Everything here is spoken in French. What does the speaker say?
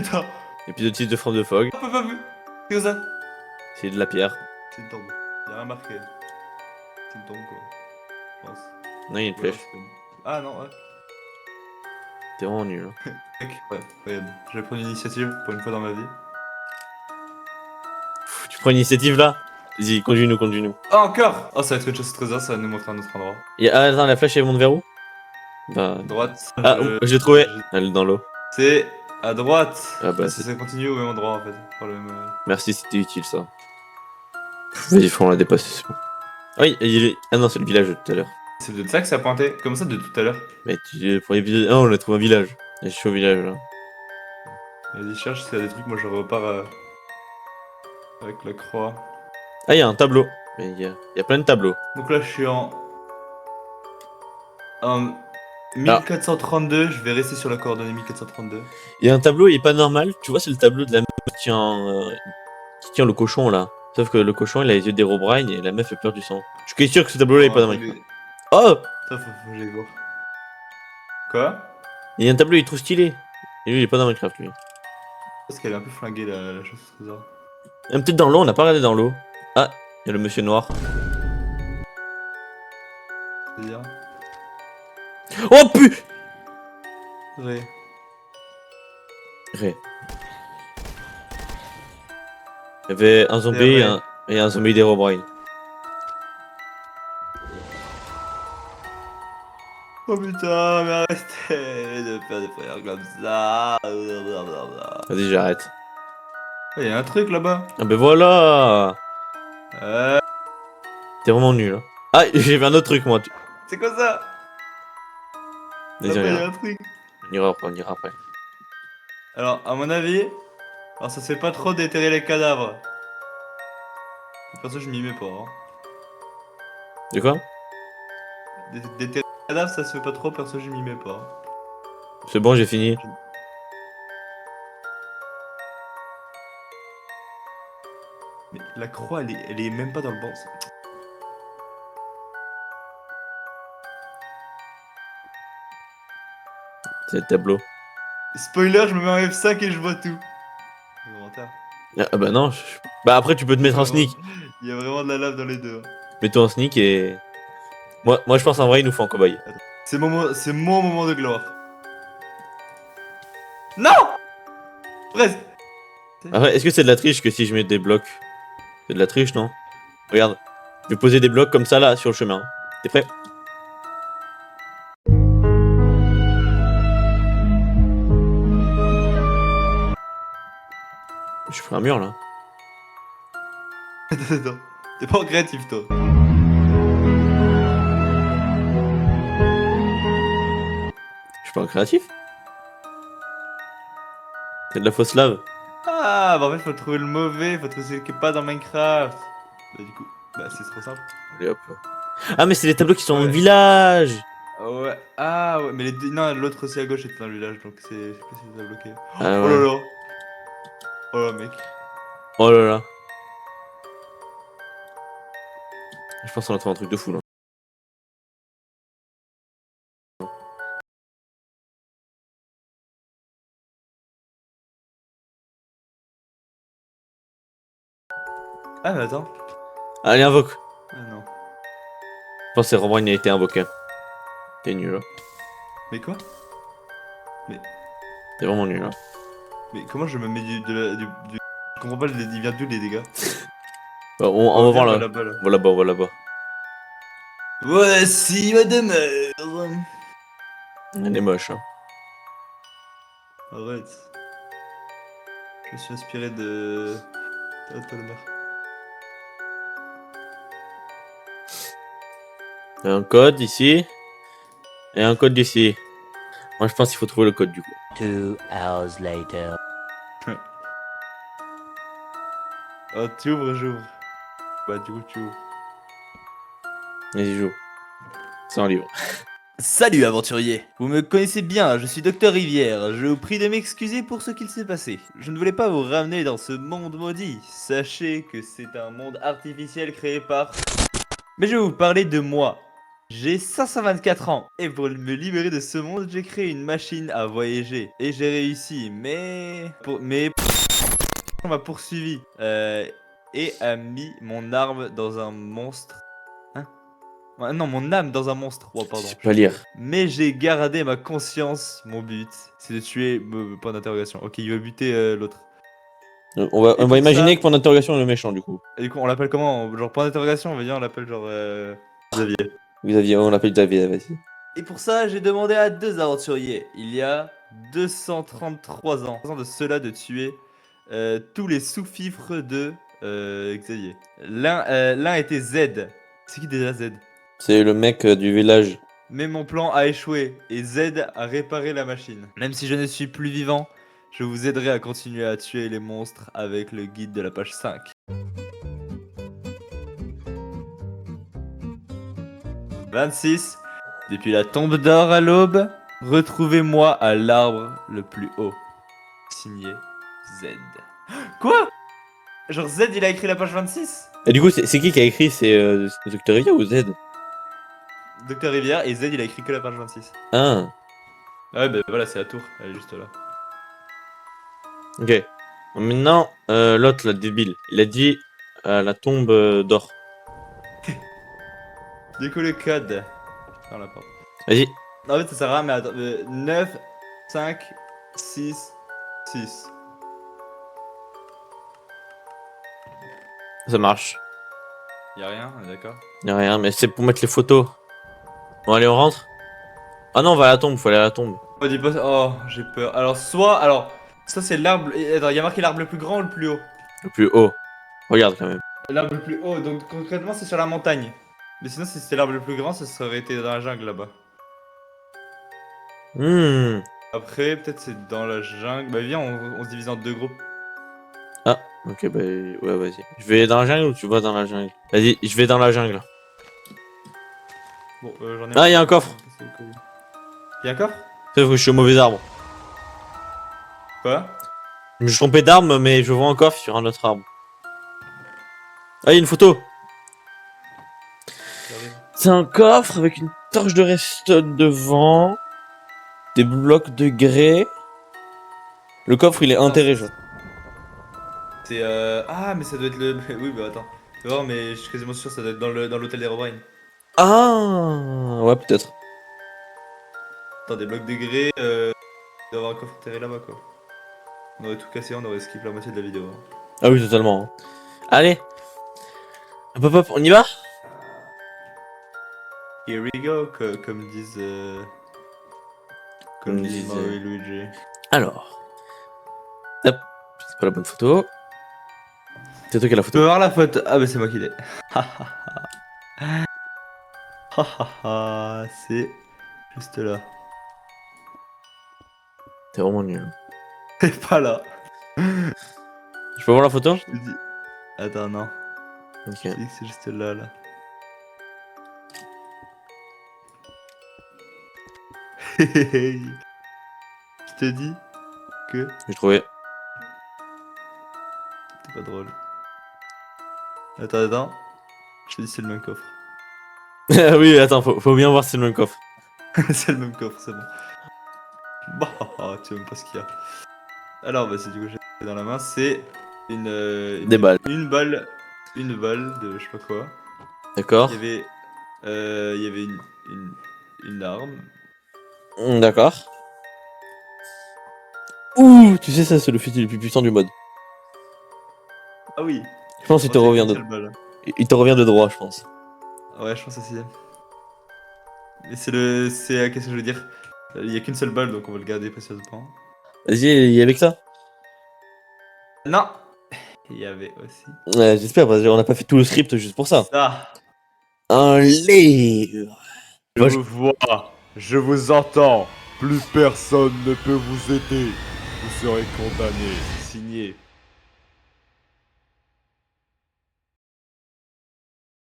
putain. Épisode 6 de From the Fog. Hop, hop, hop. C'est quoi ça? C'est de la pierre. C'est une tombe. Y'a rien marqué. C'est une tombe quoi. Je pense. Non, il y a une Ou alors, flèche. c'est une- Ah non, ouais. T'es vraiment nul. Hein. Mec, ouais, regarde. Je vais prendre l'initiative pour une fois dans ma vie. Pff, tu prends l'initiative là? Vas-y, conduis-nous, conduis-nous. Ah, encore! Oh, ça va être une chasse au trésor, ça va nous montrer un autre endroit. Ah, attends, la flèche elle monte vers où? Bah. Droite. Ah, je l'ai trouvé. je- Elle est dans l'eau. C'est à droite. Ah bah, ça continue au même endroit en fait. Par le même, Merci, c'était utile ça. Vas-y, faut on l'a dépasser, c'est bon. Ah oui, ah non, c'est le village de tout à l'heure. C'est de ça que ça pointait. Comme ça de tout à l'heure. Mais pour l'épisode 1, on a trouvé un village. Je suis au village là. Vas-y, cherche s'il y a des trucs. Moi je repars avec la croix. Ah, il y a un tableau. Mais il y a plein de tableaux. Donc là je suis en 1432. Je vais rester sur la coordonnée 1432. Il y a un tableau, il est pas normal. Tu vois, c'est le tableau de la meuf qui tient le cochon là. Sauf que le cochon il a les yeux d'Herobrine et la meuf a peur du sang. Je suis sûr que ce tableau là est pas dans Minecraft. Oh! Ça faut que j'aille voir. Quoi? Il y a un tableau, il est trop stylé. Et lui, il est pas dans Minecraft lui. Parce qu'elle est un peu flinguée la chose au trésor. Peut-être dans l'eau, on n'a pas regardé dans l'eau. Ah, il y a le monsieur noir. C'est-à-dire. Oh pu! Ouais. Ré. Il y avait un zombie et un zombie d'Herobrine. Oh putain, mais arrêtez de faire des prières comme ça. Vas-y, j'arrête. Il y a un truc là-bas. Ah ben voilà! Euh, T'es vraiment nul. Hein. Ah, j'ai vu un autre truc moi. c'est quoi ça? Vas-y, Là-bas, il y a regarde. un truc. On ira après, on ira après. Alors, à mon avis, alors ça se fait pas trop déterrer les cadavres. Perso, je m'y mets pas. Hein. De quoi? Déterrer les cadavres, ça se fait pas trop. Perso, je m'y mets pas. C'est bon, j'ai fini. Mais la croix, elle est même pas dans le bon. C'est le tableau. Spoiler, je me mets en F5 et je vois tout. Commentaire. Ah bah non. Bah après, tu peux te mettre en sneak. Il y a vraiment de la lave dans les deux. Hein. Mets-toi en sneak et. Moi je pense en vrai, il nous faut un cobaye. C'est mon moment de gloire. Non! Presque. Après, est-ce que c'est de la triche que si je mets des blocs? C'est de la triche, non? Regarde. Je vais poser des blocs comme ça là sur le chemin. T'es prêt? Je ferai un mur là. Attends, t'es pas créatif toi. Je suis pas un créatif. C'est de la fausse lave. Ah, bah en fait, faut trouver le mauvais, faut trouver celui qui est pas dans Minecraft. Bah, du coup, bah, c'est trop simple. Allez hop. Ah, mais c'est les tableaux qui sont dans le Ouais. village. Ah ouais, mais les deux... non, l'autre aussi à gauche était dans le village, donc c'est. Je sais pas si ça a bloqué. Ah Oh là ouais. là. Oh là, mec. Oh là là. Je pense qu'on a trouvé un truc de fou là. Ah, mais attends. Allez, invoque. Ah non. Je pense que Romain il a été invoqué. T'es nul là. Mais quoi? T'es vraiment nul là. Mais comment je me mets du... Je comprends pas, il vient d'où les dégâts? Bah, on va voir là. Là-bas, là. On va là-bas, on va là-bas. Voici ma demeure. Elle est moche. Hein. Arrête. Je me suis inspiré de... Attends, la mer. Il y a un code ici. Et un code ici. Moi je pense qu'il faut trouver le code du coup. 2 hours later. Oh, tu ouvres, j'ouvre. Bah, du coup, tu ouvres. Vas-y, joue. C'est un livre. Salut aventurier. Vous me connaissez bien, je suis Docteur Rivière. Je vous prie de m'excuser pour ce qu'il s'est passé. Je ne voulais pas vous ramener dans ce monde maudit. Sachez que c'est un monde artificiel créé par... Mais je vais vous parler de moi. J'ai 524 ans et pour me libérer de ce monde, j'ai créé une machine à voyager. Et j'ai réussi, mais on m'a poursuivi et a mis mon arme dans un monstre. Hein? Ouais, non, mon âme dans un monstre. Oh, pardon. Je peux pas lire. Mais j'ai gardé ma conscience. Mon but, c'est de tuer. Point d'interrogation. Ok, il va buter l'autre. On va pour imaginer ça- que point d'interrogation est le méchant du coup. Et du coup, on l'appelle comment? Genre point d'interrogation, on va dire, on l'appelle genre Xavier. Xavier, on l'appelle Xavier, vas-y. Et pour ça, j'ai demandé à deux aventuriers, il y a 233 ans de cela, de tuer tous les sous-fifres de Xavier. L'un était Z. C'est qui déjà Z? C'est le mec du village. Mais mon plan a échoué et Z a réparé la machine. Même si je ne suis plus vivant, je vous aiderai à continuer à tuer les monstres avec le guide de la page 5. « 26. Depuis la tombe d'or à l'aube, retrouvez-moi à l'arbre le plus haut. Signé Z. » Quoi? Genre Z il a écrit la page 26? Et du coup, c'est qui a écrit? C'est Dr. Rivière ou Z? Docteur Rivière et Z il a écrit que la page 26. Ah, Ah ouais bah voilà c'est la tour, elle est juste là. ok. Maintenant, l'autre, là, débile, il a dit la tombe d'or. Du coup le code. Ferme la porte. Vas-y. En fait ça sert à rien mais attends, 9, 5, 6, 6. Ça marche. Y'a rien, on est d'accord? Y'a rien, mais c'est pour mettre les photos. Bon, allez, on rentre. Ah non, on va à la tombe, faut aller à la tombe. Oh dis pas oh j'ai peur. Alors ça c'est l'arbre. Attends, y'a marqué l'arbre le plus grand ou le plus haut? Le plus haut. Regarde quand même. L'arbre le plus haut, donc concrètement c'est sur la montagne. Mais sinon si c'était l'arbre le plus grand, ça serait été dans la jungle là-bas. Après peut-être c'est dans la jungle. Bah viens on se divise en deux groupes. Ah, ok, bah ouais, vas-y. Je vais dans la jungle ou tu vas dans la jungle? Vas-y, je vais dans la jungle. Bon j'en ai. Ah, y'a un coffre. Y'a un coffre? Sauf que je suis au mauvais arbre. Quoi? Je me suis trompé d'arme, mais je vois un coffre sur un autre arbre. Ah, y'a une photo. C'est un coffre avec une torche de redstone devant. Des blocs de grès. Le coffre, il est enterré, genre. C'est ah mais ça doit être le. Oui bah attends. Tu vas voir mais je suis quasiment sûr que ça doit être dans l'hôtel des Robrine. Ah, ouais, peut-être. Attends des blocs de grès, il doit y avoir un coffre enterré là-bas quoi. On aurait tout cassé, on aurait skip la moitié de la vidéo. Hein. Ah oui, totalement. Hein. Allez. Hop, hop, hop, on y va? Here we go, comme disent. Comme disent Mario et Luigi. Alors. Hop. C'est pas la bonne photo. C'est toi qui as la Tu peux photo. voir la photo. Ah, bah c'est moi qui l'ai. C'est juste là. T'es vraiment nul. C'est pas là. Je peux voir la photo? Je te dis. Attends, non. Ok. Je te dis que c'est juste là, là. Je te dis que J'ai trouvé. c'est pas drôle. Attends. Je te dis c'est le même coffre. Ah oui, attends, faut bien voir si c'est le même coffre. C'est le même coffre, c'est bon. Bah, tu sais même pas ce qu'il y a. Alors, bah, c'est du coup, j'ai dans la main, c'est Des balles. Une balle de je sais pas quoi. D'accord. Il y avait une arme. D'accord. Ouh, tu sais, ça, c'est le fusil le plus puissant du mode. Ah oui. Je pense qu'il te revient de... Il te revient de droit, je pense. Ouais, je pense aussi. Mais qu'est-ce que je veux dire? Il y a qu'une seule balle, donc on va le garder précieusement. Vas-y, y avec ça. Non. Il y avait aussi Ouais, j'espère, parce qu'on n'a pas fait tout le script juste pour ça. ça. Un livre. Je vous vois, je vous entends. Plus personne ne peut vous aider. Vous serez condamné. Signé